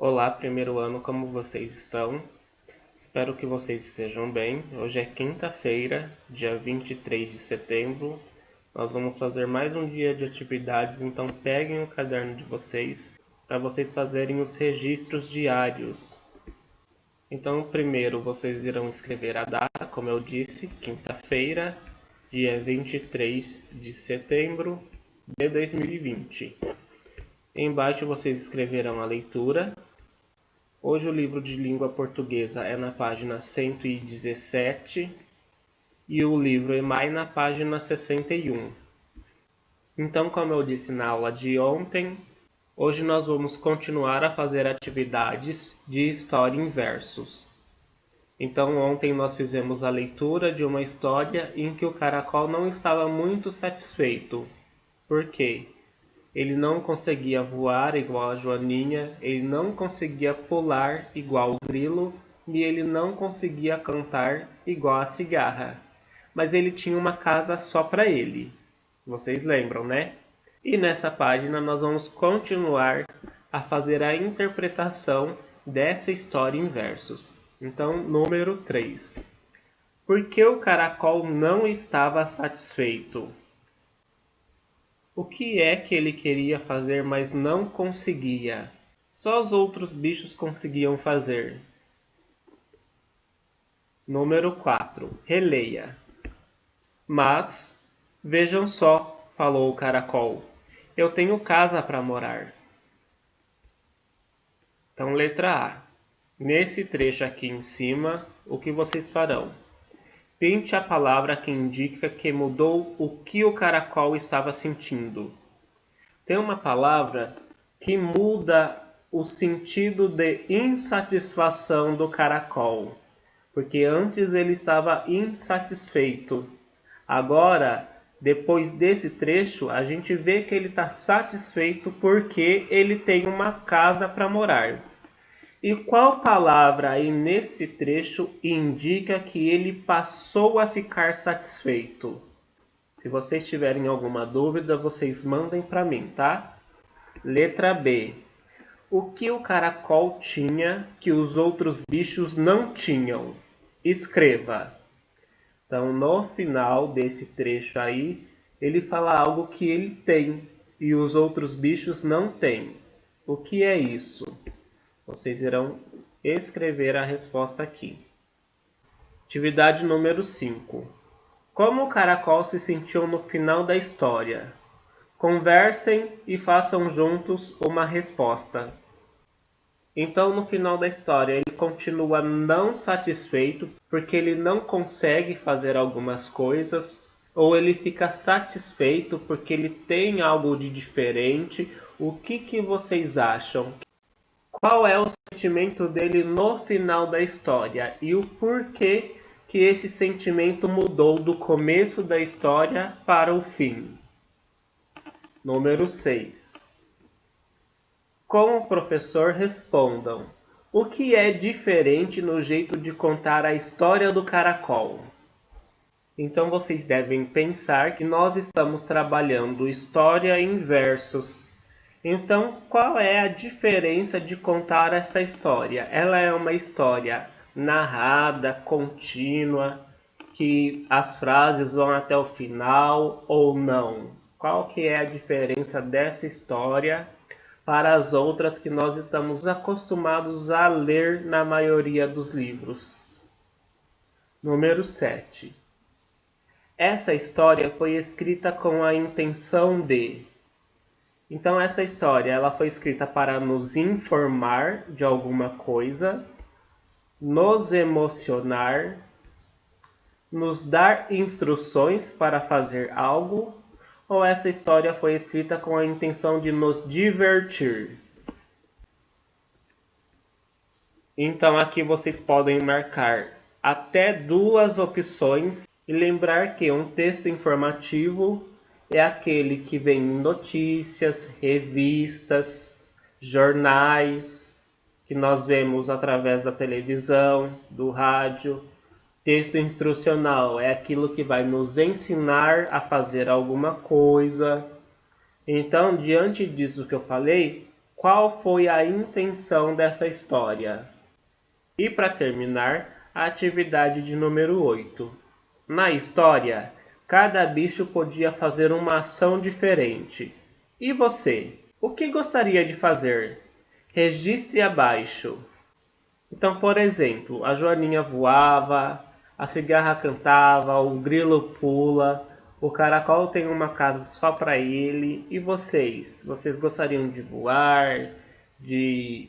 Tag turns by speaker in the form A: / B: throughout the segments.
A: Olá, primeiro ano, como vocês estão? Espero que vocês estejam bem. Hoje é quinta-feira, dia 23 de setembro. Nós vamos fazer mais um dia de atividades, então peguem o caderno de vocês para vocês fazerem os registros diários. Então, primeiro vocês irão escrever a data, como eu disse, quinta-feira, dia 23 de setembro de 2020. Embaixo vocês escreverão a leitura. Hoje o livro de língua portuguesa é na página 117 e o livro EMAI na página 61. Então, como eu disse na aula de ontem, hoje nós vamos continuar a fazer atividades de história em versos. Então, ontem nós fizemos a leitura de uma história em que o caracol não estava muito satisfeito. Por quê? Ele não conseguia voar igual a Joaninha, ele não conseguia pular igual o grilo e ele não conseguia cantar igual a cigarra. Mas ele tinha uma casa só para ele. Vocês lembram, né? E nessa página nós vamos continuar a fazer a interpretação dessa história em versos. Então, número 3. Por que o caracol não estava satisfeito? O que é que ele queria fazer, mas não conseguia? Só os outros bichos conseguiam fazer. Número 4. Releia. Mas, vejam só, falou o caracol, eu tenho casa para morar. Então, letra A. Nesse trecho aqui em cima, o que vocês farão? Pinte a palavra que indica que mudou o que o caracol estava sentindo. Tem uma palavra que muda o sentido de insatisfação do caracol, porque antes ele estava insatisfeito. Agora, depois desse trecho, a gente vê que ele está satisfeito porque ele tem uma casa para morar. E qual palavra aí nesse trecho indica que ele passou a ficar satisfeito? Se vocês tiverem alguma dúvida, vocês mandem para mim, tá? Letra B. O que o caracol tinha que os outros bichos não tinham? Escreva. Então, no final desse trecho aí, ele fala algo que ele tem e os outros bichos não têm. O que é isso? Vocês irão escrever a resposta aqui. Atividade número 5. Como o caracol se sentiu no final da história? Conversem e façam juntos uma resposta. Então, no final da história, ele continua não satisfeito porque ele não consegue fazer algumas coisas, ou ele fica satisfeito porque ele tem algo de diferente. O que vocês acham? Qual é o sentimento dele no final da história e o porquê que esse sentimento mudou do começo da história para o fim? Número 6. Com o professor respondam: o que é diferente no jeito de contar a história do caracol? Então vocês devem pensar que nós estamos trabalhando história em versos. Então, qual é a diferença de contar essa história? Ela é uma história narrada, contínua, que as frases vão até o final ou não? Qual que é a diferença dessa história para as outras que nós estamos acostumados a ler na maioria dos livros? Número 7. Essa história foi escrita com a intenção de... Então essa história ela foi escrita para nos informar de alguma coisa, nos emocionar, nos dar instruções para fazer algo, ou essa história foi escrita com a intenção de nos divertir? Então aqui vocês podem marcar até duas opções e lembrar que um texto informativo é aquele que vem em notícias, revistas, jornais, que nós vemos através da televisão, do rádio. Texto instrucional é aquilo que vai nos ensinar a fazer alguma coisa. Então, diante disso que eu falei, qual foi a intenção dessa história. E para terminar, a atividade de número 8. Na história, cada bicho podia fazer uma ação diferente. E você? O que gostaria de fazer? Registre abaixo. Então, por exemplo, a joaninha voava, a cigarra cantava, o grilo pula, o caracol tem uma casa só para ele. E vocês? Vocês gostariam de voar, de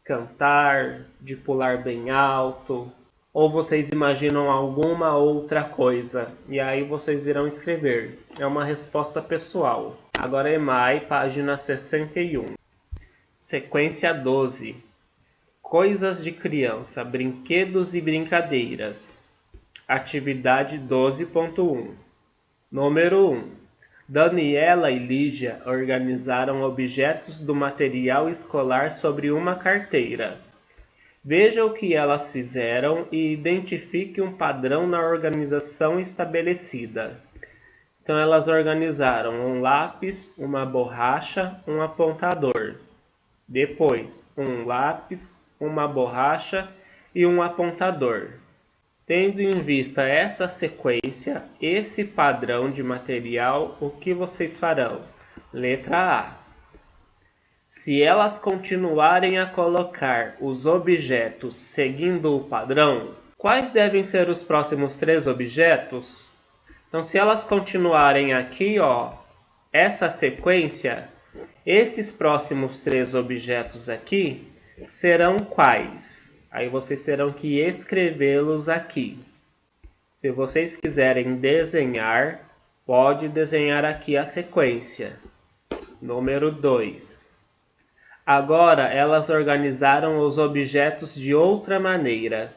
A: cantar, de pular bem alto? Ou vocês imaginam alguma outra coisa? E aí vocês irão escrever. É uma resposta pessoal. Agora EMAI, página 61. Sequência 12. Coisas de criança, brinquedos e brincadeiras. Atividade 12.1. Número 1. Daniela e Lígia organizaram objetos do material escolar sobre uma carteira. Veja o que elas fizeram e identifique um padrão na organização estabelecida. Então elas organizaram um lápis, uma borracha, um apontador. Depois, um lápis, uma borracha e um apontador. Tendo em vista essa sequência, esse padrão de material, o que vocês farão? Letra A. Se elas continuarem a colocar os objetos seguindo o padrão, quais devem ser os próximos 3 objetos? Então, se elas continuarem aqui, essa sequência, esses próximos 3 objetos aqui serão quais? Aí vocês terão que escrevê-los aqui. Se vocês quiserem desenhar, pode desenhar aqui a sequência. Número 2. Agora elas organizaram os objetos de outra maneira.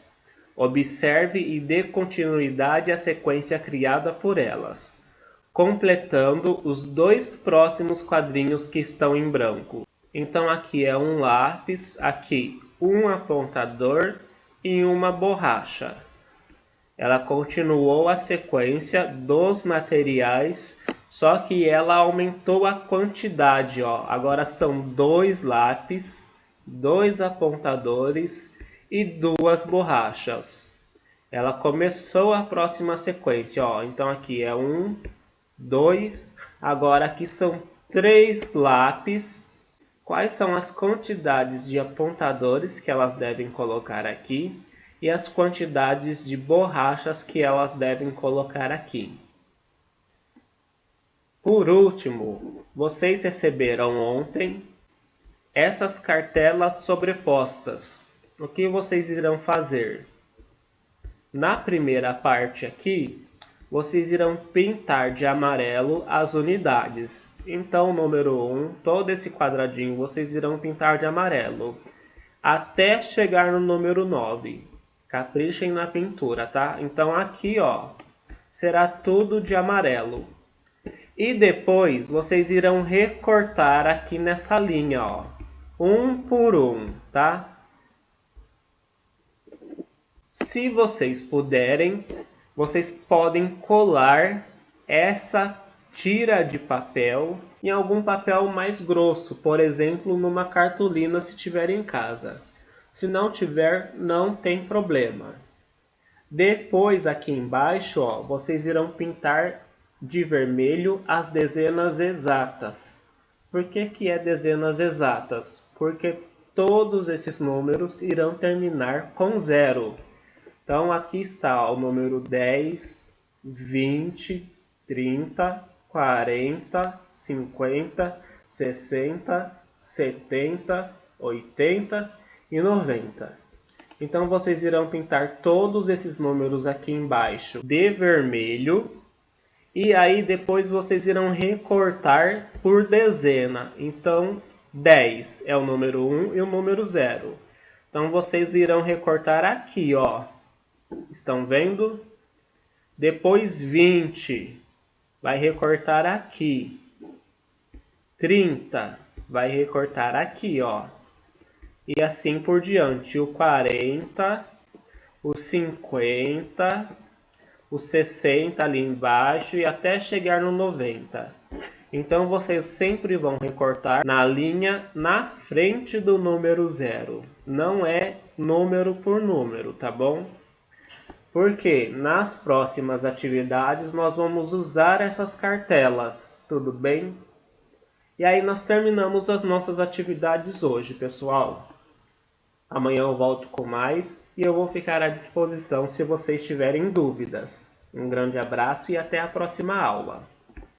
A: Observe e dê continuidade à sequência criada por elas, completando os 2 próximos quadrinhos que estão em branco. Então aqui é um lápis, aqui um apontador e uma borracha. Ela continuou a sequência dos materiais, só que ela aumentou a quantidade. Agora são 2 lápis, 2 apontadores e 2 borrachas. Ela começou a próxima sequência. Então aqui é 1, 2, agora aqui são 3 lápis. Quais são as quantidades de apontadores que elas devem colocar aqui e as quantidades de borrachas que elas devem colocar aqui. Por último, vocês receberam ontem essas cartelas sobrepostas. O que vocês irão fazer? Na primeira parte aqui, vocês irão pintar de amarelo as unidades. Então, número 1, todo esse quadradinho vocês irão pintar de amarelo, até chegar no número 9. Caprichem na pintura, tá? Então aqui, será tudo de amarelo. E depois vocês irão recortar aqui nessa linha, um por um, tá? Se vocês puderem, vocês podem colar essa tira de papel em algum papel mais grosso, por exemplo, numa cartolina se tiver em casa. Se não tiver, não tem problema. Depois aqui embaixo, vocês irão pintar de vermelho as dezenas exatas. Por que é dezenas exatas? Porque todos esses números irão terminar com 0. Então aqui está o número 10, 20, 30, 40, 50, 60, 70, 80 e 90. Então vocês irão pintar todos esses números aqui embaixo de vermelho. E aí depois vocês irão recortar por dezena. Então 10 é o número 1 e o número 0. Então vocês irão recortar aqui, Estão vendo? Depois 20 vai recortar aqui. 30 vai recortar aqui, E assim por diante. O 40, o 50, o 60 ali embaixo e até chegar no 90. Então vocês sempre vão recortar na linha na frente do número 0. Não é número por número, tá bom? Porque nas próximas atividades nós vamos usar essas cartelas, tudo bem? E aí nós terminamos as nossas atividades hoje, pessoal. Amanhã eu volto com mais e eu vou ficar à disposição se vocês tiverem dúvidas. Um grande abraço e até a próxima aula.